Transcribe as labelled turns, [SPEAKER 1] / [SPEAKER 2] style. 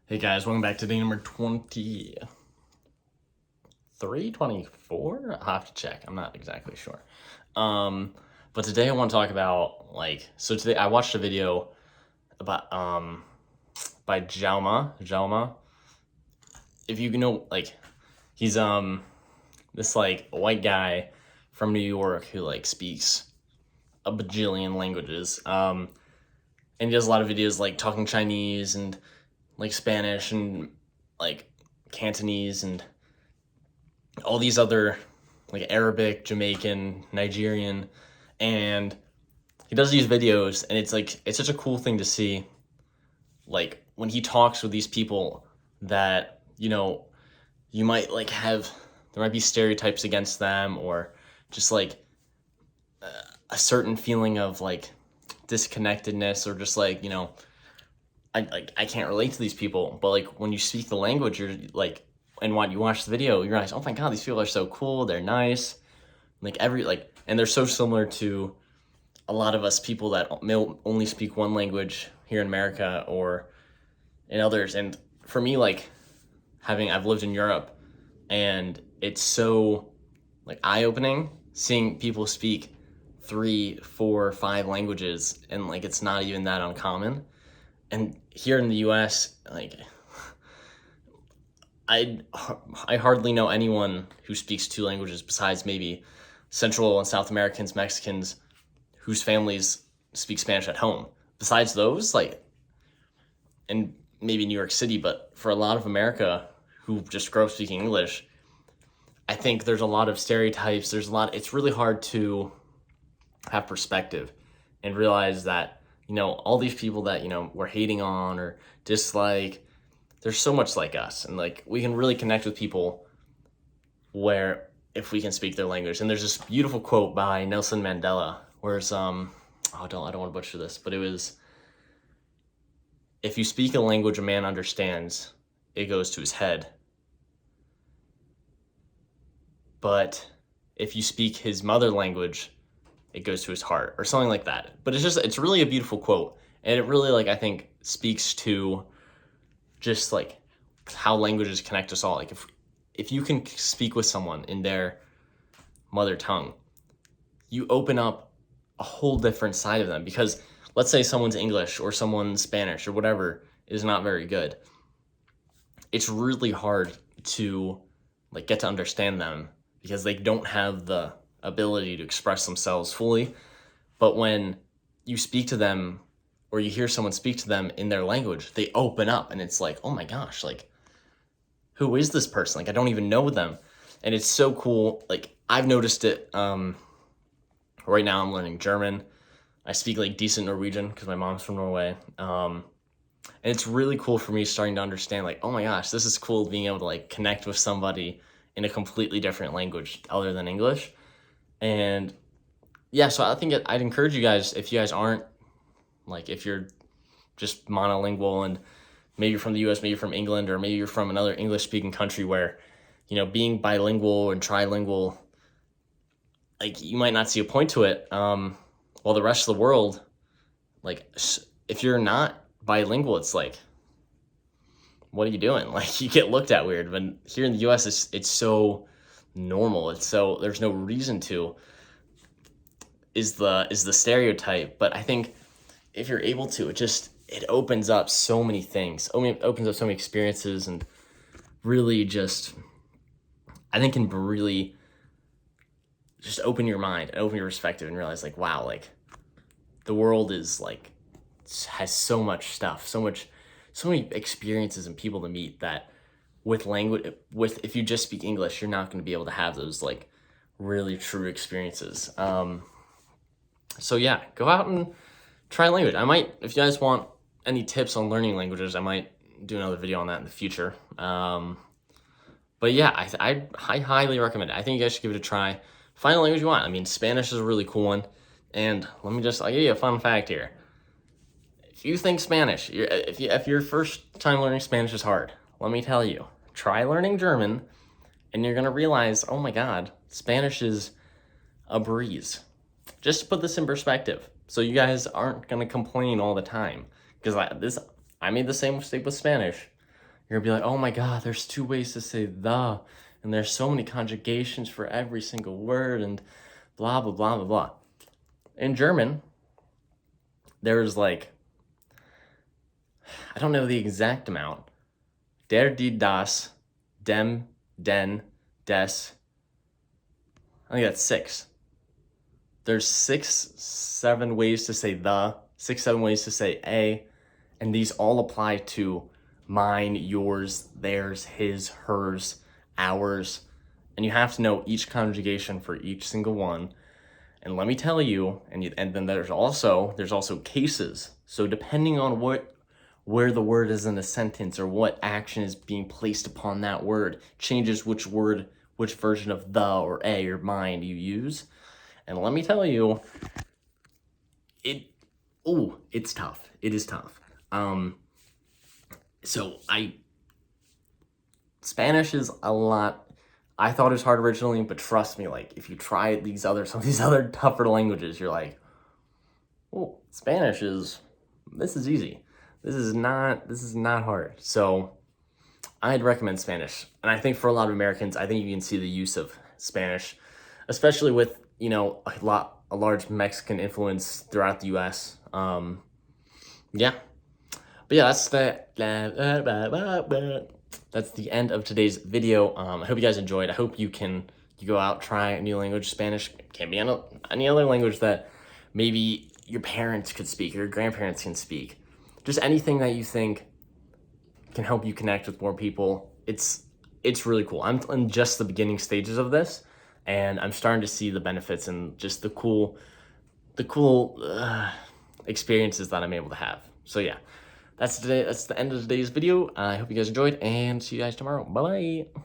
[SPEAKER 1] Hey guys, welcome back to day number 23, 24? I'll have to check. I'm not exactly sure. But today I want to talk about so today I watched a video about by Jalma. If you know, he's this white guy from New York who speaks a bajillion languages. And he does a lot of videos talking Chinese and Spanish and like Cantonese and all these other Arabic, Jamaican, Nigerian, and he does these videos, and it's such a cool thing to see, when he talks with these people that you might have, there might be stereotypes against them, or just a certain feeling of disconnectedness, or just I can't relate to these people. But when you speak the language, you're and when you watch the video, you realize, oh my god, these people are so cool, they're nice, and they're so similar to a lot of us people that only speak one language here in America or in others. And for me, I've lived in Europe, and it's so eye-opening seeing people speak 3, 4, 5 languages, and it's not even that uncommon. And here in the US, I hardly know anyone who speaks 2 languages besides maybe Central and South Americans, Mexicans, whose families speak Spanish at home. Besides those, and maybe New York City, but for a lot of America who just grow up speaking English, I think there's a lot of stereotypes. It's really hard to have perspective and realize that, all these people that, we're hating on or dislike, there's so much like us, and we can really connect with people where if we can speak their language. And there's this beautiful quote by Nelson Mandela, where it's I don't want to butcher this, but it was, if you speak a language a man understands, it goes to his head. But if you speak his mother language, it goes to his heart, or something like that. But it's really a beautiful quote, and it really I think speaks to just how languages connect us all. If you can speak with someone in their mother tongue, you open up a whole different side of them. Because let's say someone's English or someone's Spanish or whatever is not very good, it's really hard to get to understand them because they don't have the ability to express themselves fully. But when you speak to them, or you hear someone speak to them in their language, they open up, and it's oh my gosh, who is this person? I don't even know them. And it's so cool. I've noticed it. Right now I'm learning German. I speak decent Norwegian because my mom's from Norway. And it's really cool for me starting to understand, oh my gosh, this is cool being able to connect with somebody in a completely different language other than English. And yeah, so I think I'd encourage you guys, if you guys aren't, if you're just monolingual, and maybe you're from the US, maybe you're from England, or maybe you're from another English-speaking country where, being bilingual and trilingual, you might not see a point to it, while the rest of the world, if you're not bilingual, it's what are you doing? You get looked at weird. But here in the US, it's so normal. It's so, there's no reason to, is the stereotype. But I think if you're able to, it opens up so many things. It opens up so many experiences, and really just, I think, can really just open your mind and open your perspective and realize wow, the world is has so much stuff, so many experiences and people to meet, that with language, if you just speak English, you're not going to be able to have those really true experiences. So yeah, go out and try language. I might, if you guys want any tips on learning languages, I might do another video on that in the future. But yeah, I highly recommend it. I think you guys should give it a try. Find a language you want. I mean, Spanish is a really cool one. And I'll give you a fun fact here. If you think Spanish, if your first time learning Spanish is hard, let me tell you, try learning German, and you're gonna realize, oh my god, Spanish is a breeze. Just to put this in perspective, so you guys aren't gonna complain all the time, because I made the same mistake with Spanish. you're gonna be like, oh my God, there's 2 ways to say the, and there's so many conjugations for every single word, and blah, blah, blah, blah, blah. In German, there's like, I don't know the exact amount. Der, die, das, dem, den, des. I think that's 6. There's 6, 7 ways to say the, 6, 7 ways to say a, and these all apply to mine, yours, theirs, his, hers, ours, and you have to know each conjugation for each single one. And let me tell you, and then there's also cases. So depending on where the word is in a sentence or what action is being placed upon that word changes which version of the or a or mine you use. And let me tell you, it's tough. It is tough. Spanish is a lot. I thought it was hard originally, but trust me, like if you try some of these other tougher languages, you're like, oh, this is easy. This is not hard. So I'd recommend Spanish. And I think for a lot of Americans, I think you can see the use of Spanish, especially with, a large Mexican influence throughout the US. Yeah. But yeah, that's the end of today's video. I hope you guys enjoyed. I hope you go out, try a new language. Spanish can be any other language that maybe your parents could speak or your grandparents can speak. Just anything that you think can help you connect with more people. It's really cool. I'm in just the beginning stages of this, and I'm starting to see the benefits and just the cool experiences that I'm able to have. So yeah, that's the end of today's video. I hope you guys enjoyed, and see you guys tomorrow. Bye-bye.